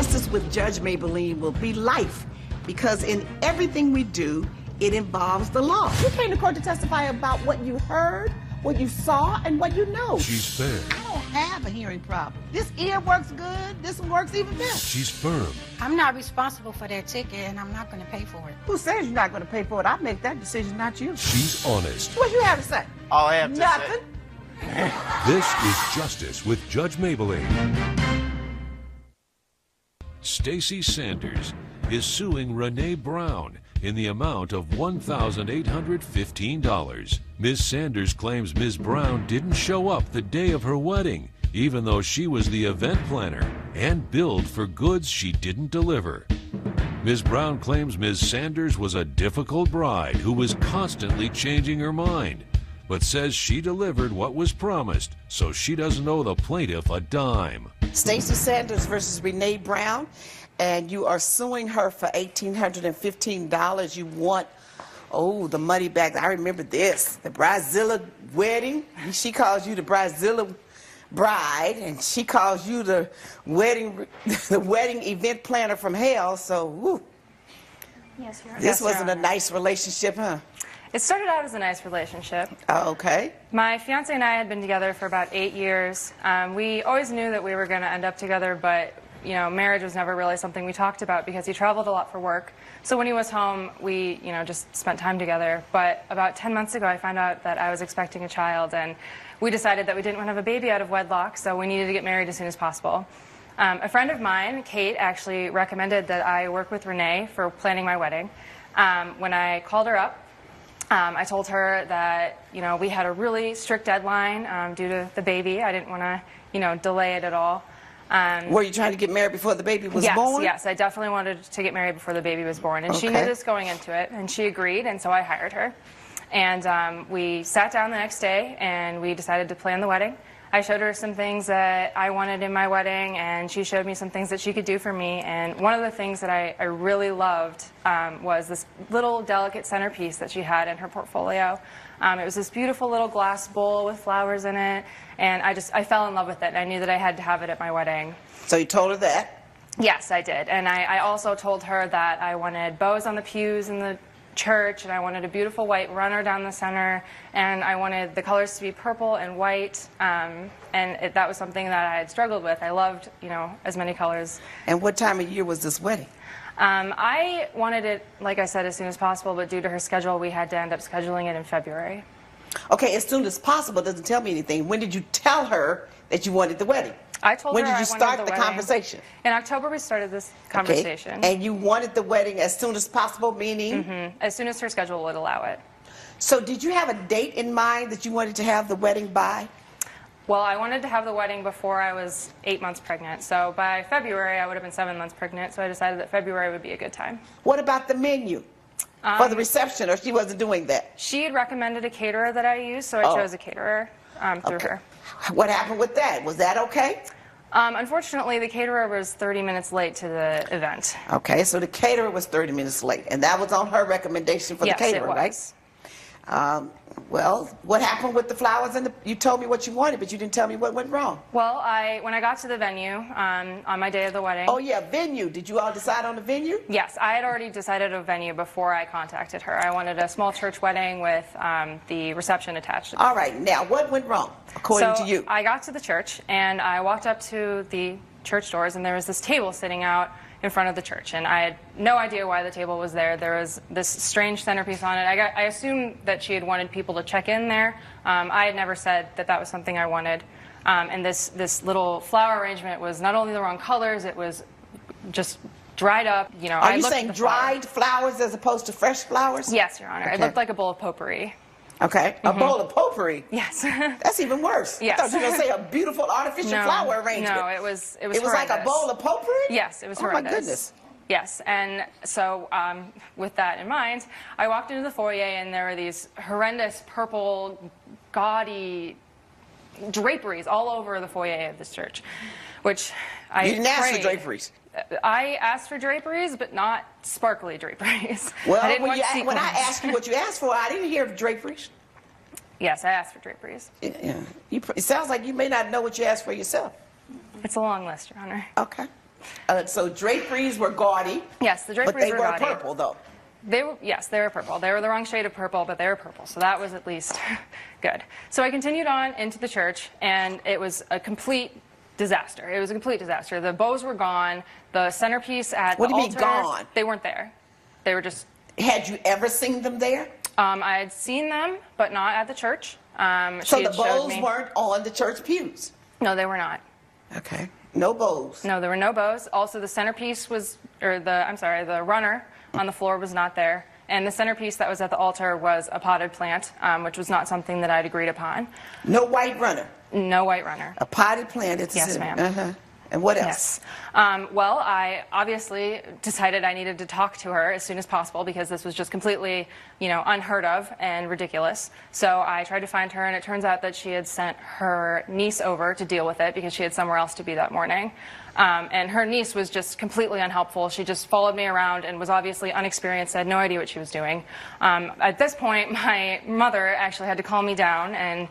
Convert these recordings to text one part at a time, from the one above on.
Justice with Judge Mablean will be life, because in everything we do, it involves the law. You came to court to testify about what you heard, what you saw, and what you know. She's fair. I don't have a hearing problem. This ear works good. This one works even better. She's firm. I'm not responsible for that ticket, and I'm not going to pay for it. Who says you're not going to pay for it? I make that decision, not you. She's honest. What you have to say? All I have to Nothing. say. This is Justice with Judge Mablean. Stacey Sanders is suing Renee Brown in the amount of $1,815. Ms. Sanders claims Ms. Brown didn't show up the day of her wedding, even though she was the event planner, and billed for goods she didn't deliver. Ms. Brown claims Ms. Sanders was a difficult bride who was constantly changing her mind, but says she delivered what was promised, so she doesn't owe the plaintiff a dime. Stacey Sanders versus Renee Brown, and you are suing her for $1,815. You want, the money back. I remember this, the Bridezilla wedding. She calls you the Bridezilla bride, and she calls you the wedding event planner from hell. So, woo. Yes, Your Honor. This wasn't a nice relationship, huh? It started out as a nice relationship. Oh, okay. My fiance and I had been together for about 8 years. We always knew that we were going to end up together, but marriage was never really something we talked about because he traveled a lot for work. So when he was home, we just spent time together. But about 10 months ago, I found out that I was expecting a child, and we decided that we didn't want to have a baby out of wedlock, so we needed to get married as soon as possible. A friend of mine, Kate, actually recommended that I work with Renee for planning my wedding. When I called her up, I told her that, we had a really strict deadline due to the baby. I didn't want to, delay it at all. Were you trying to get married before the baby was born? Yes, I definitely wanted to get married before the baby was born. And she knew this going into it, and she agreed, and so I hired her. And we sat down the next day, and we decided to plan the wedding. I showed her some things that I wanted in my wedding, and she showed me some things that she could do for me. And one of the things that I really loved was this little delicate centerpiece that she had in her portfolio. It was this beautiful little glass bowl with flowers in it, and I fell in love with it, and I knew that I had to have it at my wedding. So you told her that? Yes, I did. And I also told her that I wanted bows on the pews in the church, and I wanted a beautiful white runner down the center, and I wanted the colors to be purple and white, and that was something that I had struggled with. I loved, as many colors. And what time of year was this wedding? I wanted it, like I said, as soon as possible, but due to her schedule, we had to end up scheduling it in February. Okay, as soon as possible doesn't tell me anything. When did you tell her that you wanted the wedding? I told her I wanted the wedding. When did you start the conversation? In October, we started this conversation. Okay. And you wanted the wedding as soon as possible, meaning? Mm-hmm. As soon as her schedule would allow it. So did you have a date in mind that you wanted to have the wedding by? Well, I wanted to have the wedding before I was 8 months pregnant. So by February, I would have been 7 months pregnant. So I decided that February would be a good time. What about the menu for the reception, or she wasn't doing that? She had recommended a caterer that I use, so I chose a caterer through her. What happened with that? Was that okay? Unfortunately, the caterer was 30 minutes late to the event. Okay, so the caterer was 30 minutes late, and that was on her recommendation for the caterer, right? Well, what happened with the flowers? You told me what you wanted, but you didn't tell me what went wrong. Well, when I got to the venue on my day of the wedding. Oh, yeah, venue. Did you all decide on the venue? Yes, I had already decided a venue before I contacted her. I wanted a small church wedding with the reception attached. All right, now what went wrong, according to you? I got to the church, and I walked up to the church doors, and there was this table sitting out in front of the church, and I had no idea why the table was there. There was this strange centerpiece on it. I assumed that she had wanted people to check in there. I had never said that that was something I wanted. And this little flower arrangement was not only the wrong colors, it was just dried up. Are you saying dried flowers as opposed to fresh flowers? Yes, Your Honor. Okay. It looked like a bowl of potpourri. Okay, a bowl of potpourri. Yes. That's even worse. Yes. I thought you were going to say a beautiful artificial flower arrangement. No, it was It was like a bowl of potpourri? Yes, it was horrendous. Oh my goodness. Yes, and so with that in mind, I walked into the foyer, and there were these horrendous purple, gaudy draperies all over the foyer of this church, which I You didn't ask for draperies. I asked for draperies, but not sparkly draperies. Well, when I asked you what you asked for, I didn't hear draperies. Yes, I asked for draperies. Yeah. It sounds like you may not know what you asked for yourself. It's a long list, Your Honor. Okay. So draperies were gaudy. Yes, the draperies but they were were gaudy. purple, though. Yes, they were purple. They were the wrong shade of purple, but they were purple, so that was at least good. So I continued on into the church, and it was a complete disaster. It was a complete disaster. The bows were gone. The centerpiece at What the do you altar, mean gone? they weren't there. They were just... Had you ever seen them there? I had seen them, but not at the church. So the bows weren't on the church pews? No, they were not. Okay. No bows. No, there were no bows. Also, the centerpiece was, the runner on the floor was not there. And the centerpiece that was at the altar was a potted plant, which was not something that I'd agreed upon. No white runner? No white runner. A potted plant. Yes, ma'am. And what else? Yes. Well, I obviously decided I needed to talk to her as soon as possible because this was just completely, unheard of and ridiculous. So I tried to find her, and it turns out that she had sent her niece over to deal with it because she had somewhere else to be that morning. And her niece was just completely unhelpful. She just followed me around and was obviously unexperienced, had no idea what she was doing. At this point, my mother actually had to calm me down, and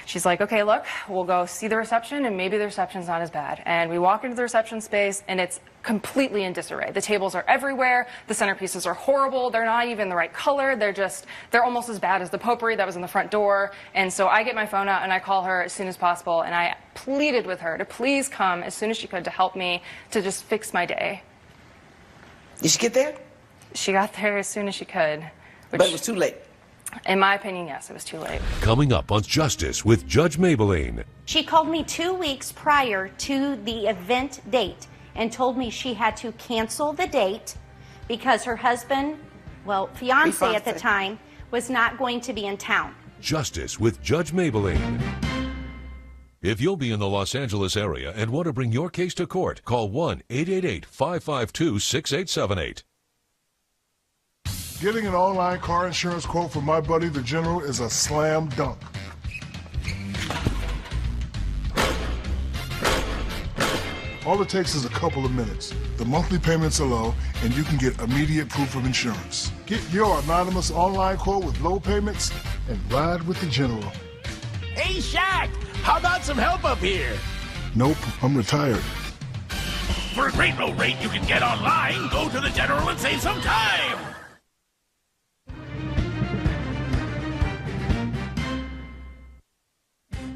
she's like, okay, look, we'll go see the reception, and maybe the reception's not as bad. And we walk into the reception space, and it's completely in disarray. The tables are everywhere. The centerpieces are horrible. They're not even the right color. They're almost as bad as the potpourri that was in the front door. And so I get my phone out, and I call her as soon as possible, and I pleaded with her to please come as soon as she could to help me to just fix my day. Did she get there? She got there as soon as she could. But it was too late. In my opinion, yes, it was too late. Coming up on Justice with Judge Mablean. She called me 2 weeks prior to the event date and told me she had to cancel the date because her husband, fiance at the time, was not going to be in town. Justice with Judge Mablean. If you'll be in the Los Angeles area and want to bring your case to court, call 1-888-552-6878. Getting an online car insurance quote from my buddy the General is a slam dunk. All it takes is a couple of minutes. The monthly payments are low, and you can get immediate proof of insurance. Get your anonymous online quote with low payments and ride with the General. Hey, Shaq, how about some help up here? Nope, I'm retired. For a great low rate you can get online, go to the General and save some time.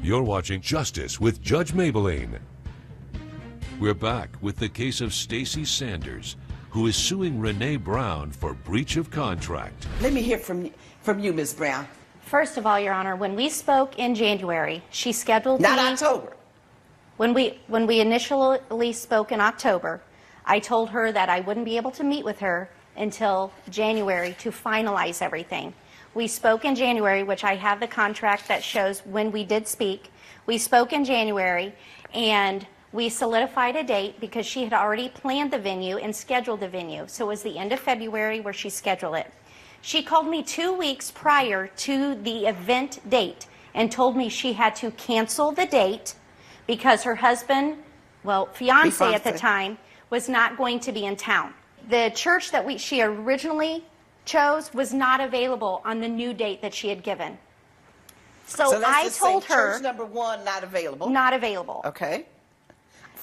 You're watching Justice with Judge Mablean. We're back with the case of Stacy Sanders, who is suing Renee Brown for breach of contract. Let me hear from you, Ms. Brown. First of all, Your Honor, when we spoke in January, she scheduled Not me... October. When we initially spoke in October, I told her that I wouldn't be able to meet with her until January to finalize everything. We spoke in January, which I have the contract that shows when we did speak. We spoke in January, and we solidified a date because she had already planned the venue and scheduled the venue. So it was the end of February where she scheduled it. She called me 2 weeks prior to the event date and told me she had to cancel the date because her husband, fiance at the time, was not going to be in town. The church that she originally chose was not available on the new date that she had given. So I told her... Church number one, not available. Not available. Okay.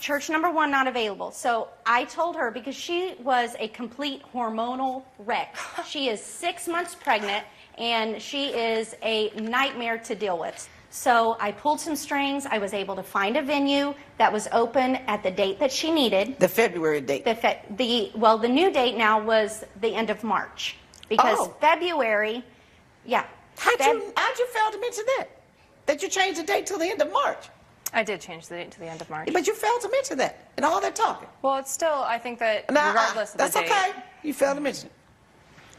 Church number one, not available. So I told her, because she was a complete hormonal wreck. She is 6 months pregnant, and she is a nightmare to deal with. So I pulled some strings. I was able to find a venue that was open at the date that she needed. The February date. The new date now was the end of March. Because February, How'd you fail to mention that? That you changed the date till the end of March? I did change the date to the end of March. But you failed to mention that in all that talking. Well, it's still, I think that regardless of the date. That's okay. You failed to mention it.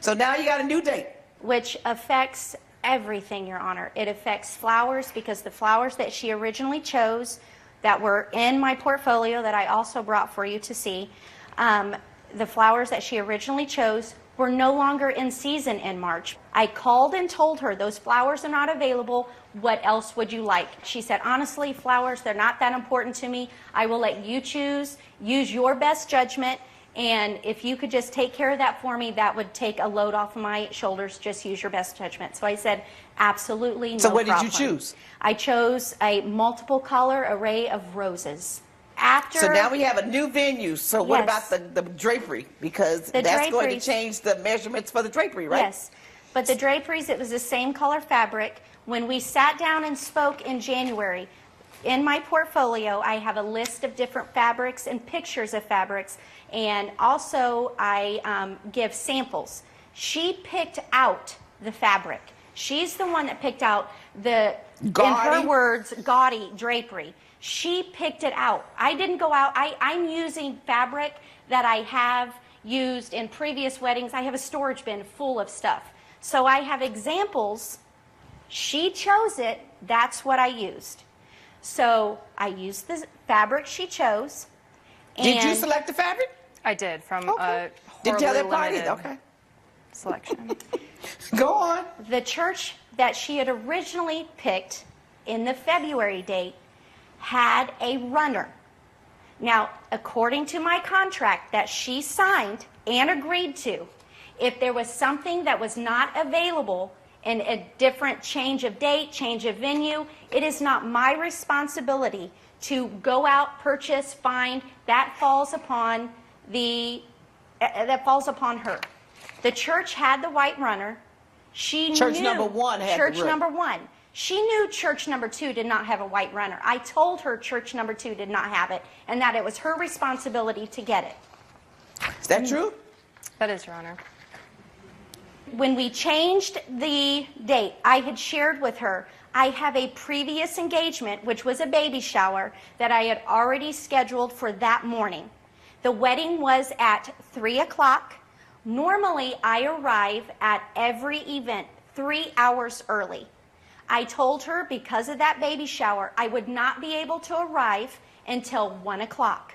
So now you got a new date. Which affects everything, Your Honor. It affects flowers because the flowers that she originally chose that were in my portfolio that I also brought for you to see, the flowers that she originally chose were no longer in season in March. I called and told her those flowers are not available. What else would you like? She said, honestly, flowers, they're not that important to me. I will let you choose. Use your best judgment. And if you could just take care of that for me, that would take a load off of my shoulders. Just use your best judgment. So I said, absolutely no problem. So what did you choose? I chose a multiple color array of roses. After, So now we have a new venue. So what Yes. about the drapery? Because The that's going to draperies. change the measurements for the drapery, right? Yes, but the draperies, it was the same color fabric. When we sat down and spoke in January, in my portfolio, I have a list of different fabrics and pictures of fabrics, and also I give samples. She picked out the fabric. She's the one that picked out the, in Gaudy? her words, gaudy drapery. She picked it out. I didn't go out. I'm using fabric that I have used in previous weddings. I have a storage bin full of stuff. So I have examples. She chose it. That's what I used. So I used the fabric she chose. Did you and select the fabric? I did, from Okay. a Did you tell horribly that party? limited Okay. selection. Go on. The church that she had originally picked in the February date had a runner. Now, according to my contract that she signed and agreed to, if there was something that was not available in a different change of date, change of venue, it is not my responsibility to go out, purchase, find. That falls upon her. The church had the white runner. She Church knew number one had the church runner. number one. She knew church number 2 did not have a white runner. I told her church number 2 did not have it, and that it was her responsibility to get it. Is that true? That is, Your Honor. When we changed the date, I had shared with her, I have a previous engagement, which was a baby shower, that I had already scheduled for that morning. The wedding was at 3 o'clock. Normally, I arrive at every event 3 hours early. I told her because of that baby shower, I would not be able to arrive until 1 o'clock.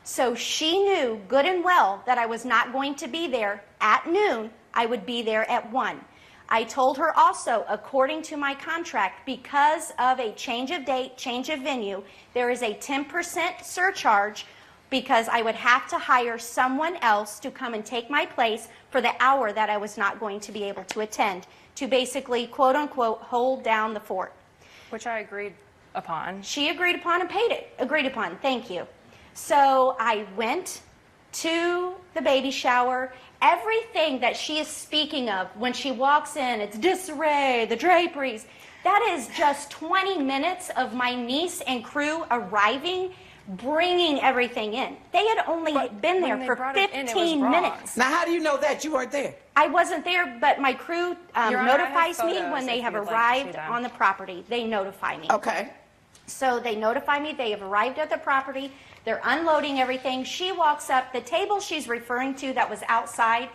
So she knew good and well that I was not going to be there at noon. I would be there at 1. I told her also, according to my contract, because of a change of date, change of venue, there is a 10% surcharge because I would have to hire someone else to come and take my place for the hour that I was not going to be able to attend, to basically, quote unquote, hold down the fort. Which I agreed upon. She agreed upon and paid it. Agreed upon, thank you. So I went to the baby shower. Everything that she is speaking of when she walks in, it's disarray, the draperies. That is just 20 minutes of my niece and crew arriving, bringing everything in. They had only been there when they for brought it in, it was 15 wrong. minutes. Now, how do you know that? You weren't there. I wasn't there, but my crew Your Honor, I have notifies me photos when they if have you'd like to see arrived them. on the property. They notify me. Okay. So they notify me they have arrived at the property. They're unloading everything. She walks up. The table she's referring to that was outside,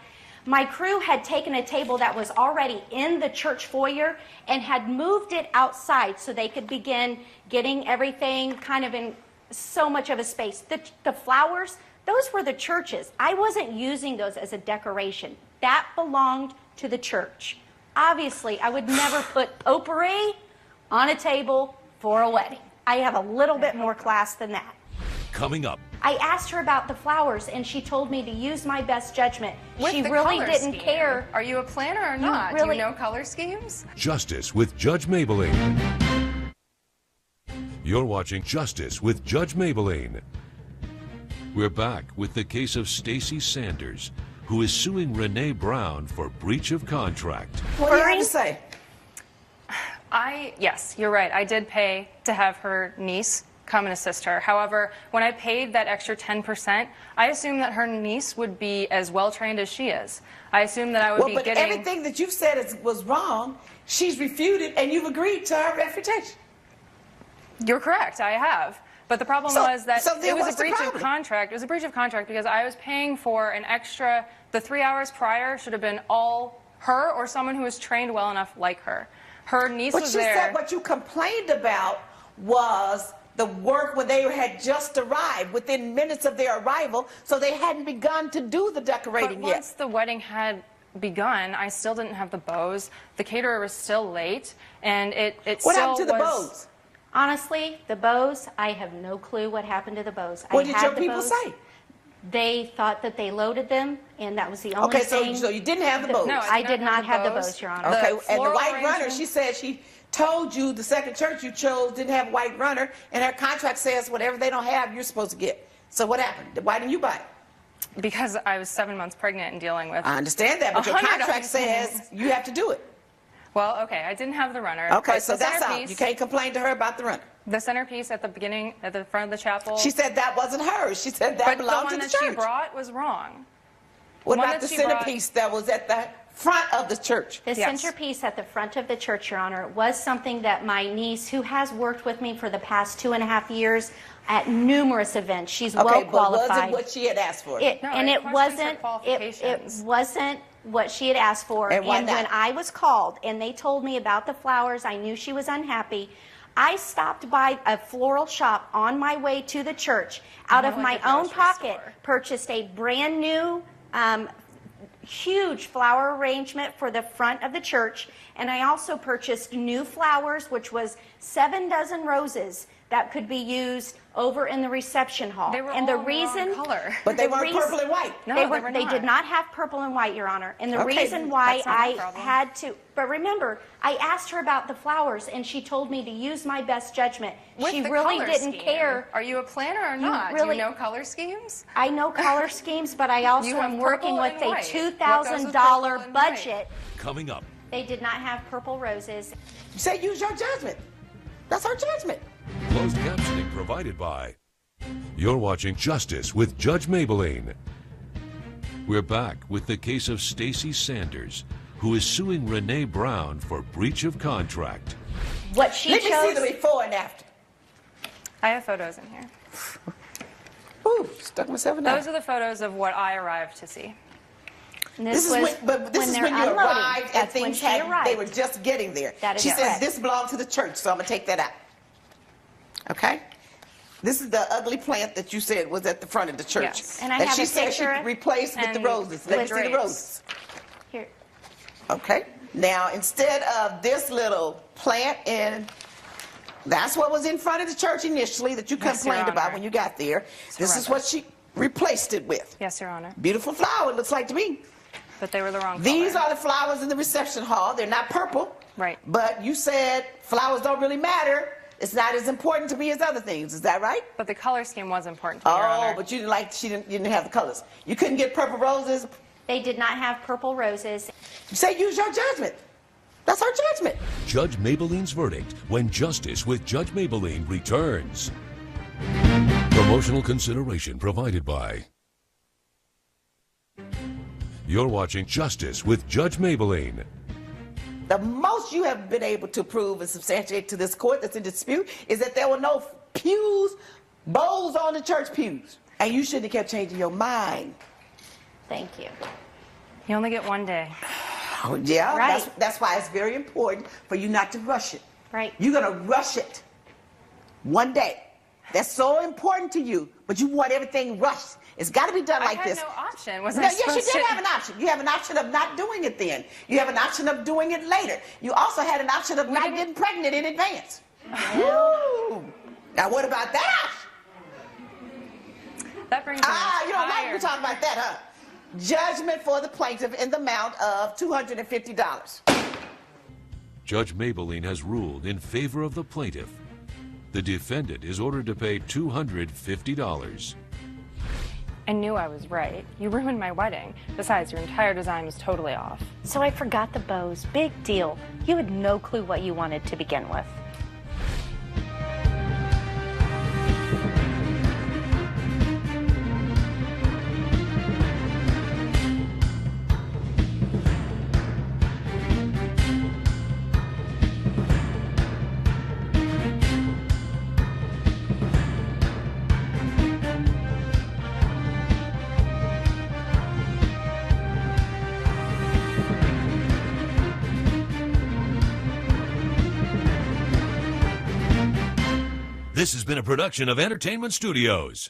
my crew had taken a table that was already in the church foyer and had moved it outside so they could begin getting everything kind of in so much of a space. The flowers, those were the church's. I wasn't using those as a decoration. That belonged to the church. Obviously, I would never put potpourri on a table for a wedding. I have a little bit more class than that. Coming up, I asked her about the flowers, and she told me to use my best judgment. With She the really color didn't scheme. care. Are you a planner or not? Do really- you know color schemes? Justice with Judge Mablean. You're watching Justice with Judge Mablean. We're back with the case of Stacy Sanders, who is suing Renee Brown for breach of contract. What do you have to say? Yes, you're right. I did pay to have her niece come and assist her. However, when I paid that extra 10%, I assumed that her niece would be as well trained as she is. I assumed that I would Well, be but getting... everything that you've said was wrong. She's refuted, and you've agreed to her refutation. You're correct, I have. But the problem was that so then it was what's a the breach of problem? contract. It was a breach of contract because I was paying for an extra... The 3 hours prior should have been all her or someone who was trained well enough like her. Her niece But was she there. said what you complained about was the work when they had just arrived, within minutes of their arrival, so they hadn't begun to do the decorating But yet. once the wedding had begun, I still didn't have the bows. The caterer was still late, and it What still happened to the was... bows? Honestly, the bows, I have no clue what happened to the bows. What I did had your the people bows. say? They thought that they loaded them, and that was the only Okay, thing. so you didn't have the bows. No, I did not have the bows, Your Honor. Okay, The and the floral white runner, arrangement- she said she told you the second church you chose didn't have a white runner, and their contract says whatever they don't have, you're supposed to get. So what happened? Why didn't you buy it? Because I was 7 months pregnant and dealing with. I understand that, but your $100 contract says you have to do it. Well, okay, I didn't have the runner. Okay, but so the that's out. centerpiece- You can't complain to her about the runner. The centerpiece at the beginning, at the front of the chapel. She said that wasn't hers. She said that but belonged the to one the that church. she brought was wrong. What one about that the she brought- centerpiece that was at the front of the church? The Yes. centerpiece at the front of the church, Your Honor, was something that my niece, who has worked with me for the past 2.5 years at numerous events, she's well Okay, but qualified. wasn't what she had asked for. No, And it it questions her wasn't. It qualifications. wasn't what she had asked for. And why when not? I was called and they told me about the flowers, I knew she was unhappy. I stopped by a floral shop on my way to the church, out More of like my a own grocery pocket, store. purchased a brand new huge flower arrangement for the front of the church, and I also purchased new flowers, which was 7 dozen roses that could be used over in the reception hall. They were and all the reason, wrong color. But they the weren't reason- purple and white. No, they did not have purple and white, Your Honor. And the Okay, reason why that's not my I problem. had to, but remember, I asked her about the flowers, and she told me to use my best judgment. With She the really color didn't scheme. care. Are you a planner or not? Do really- you know color schemes? I know color schemes, but I also You have am working purple with and a white. What goes with $2,000 purple and white? budget. Coming up. They did not have purple roses. You say use your judgment. That's her judgment. Closed captioning provided by. You're watching Justice with Judge Mablean. We're back with the case of Stacy Sanders, who is suing Renee Brown for breach of contract. What she Let me see the chose. before and after. I have photos in here. Ooh, stuck myself in there. Those are the photos of what I arrived to see. This is when, but this is they're when you unloading. arrived and That's when things she had, arrived. they were just getting there. That is She says correct. this belonged to the church, so I'm gonna take that out. Okay? This is the ugly plant that you said was at the front of the church. Yes. And I that have she a said she picture replaced with the and roses. Let me with see the drapes. roses. Here. Okay. Now, instead of this little plant, and that's what was in front of the church initially that you Yes, Your complained about Honor. when you got there. This is horrendous. what she replaced it with. Yes, Your Honor. Beautiful flower, it looks like to me. But they were the wrong These color. are the flowers in the reception hall. They're not purple. Right. But you said flowers don't really matter. It's not as important to me as other things. Is that right? But the color scheme was important to me, Your Oh, Honor. but you didn't like, you didn't have the colors. You couldn't get purple roses. They did not have purple roses. You say use your judgment. That's our judgment. Judge Mablean's verdict when Justice with Judge Mablean returns. Promotional consideration provided by. You're watching Justice with Judge Mablean. The most you have been able to prove and substantiate to this court that's in dispute is that there were no pews, bowls on the church pews. And you shouldn't have kept changing your mind. Thank you. You only get one day. Oh, yeah, Right. that's why it's very important for you not to rush it. Right. You're going to rush it one day. That's so important to you, but you want everything rushed. It's got to be done like I had this. no option. Was No, I yes, you supposed did to- have an option. You have an option of not doing it then. You have an option of doing it later. You also had an option of not didn't- getting pregnant in advance. Woo! Now, what about that? That brings me You don't like higher. me talking about that, huh? Judgment for the plaintiff in the amount of $250. Judge Mablean has ruled in favor of the plaintiff. The defendant is ordered to pay $250. I knew I was right. You ruined my wedding. Besides, your entire design was totally off. So I forgot the bows. Big deal. You had no clue what you wanted to begin with. This has been a production of Entertainment Studios.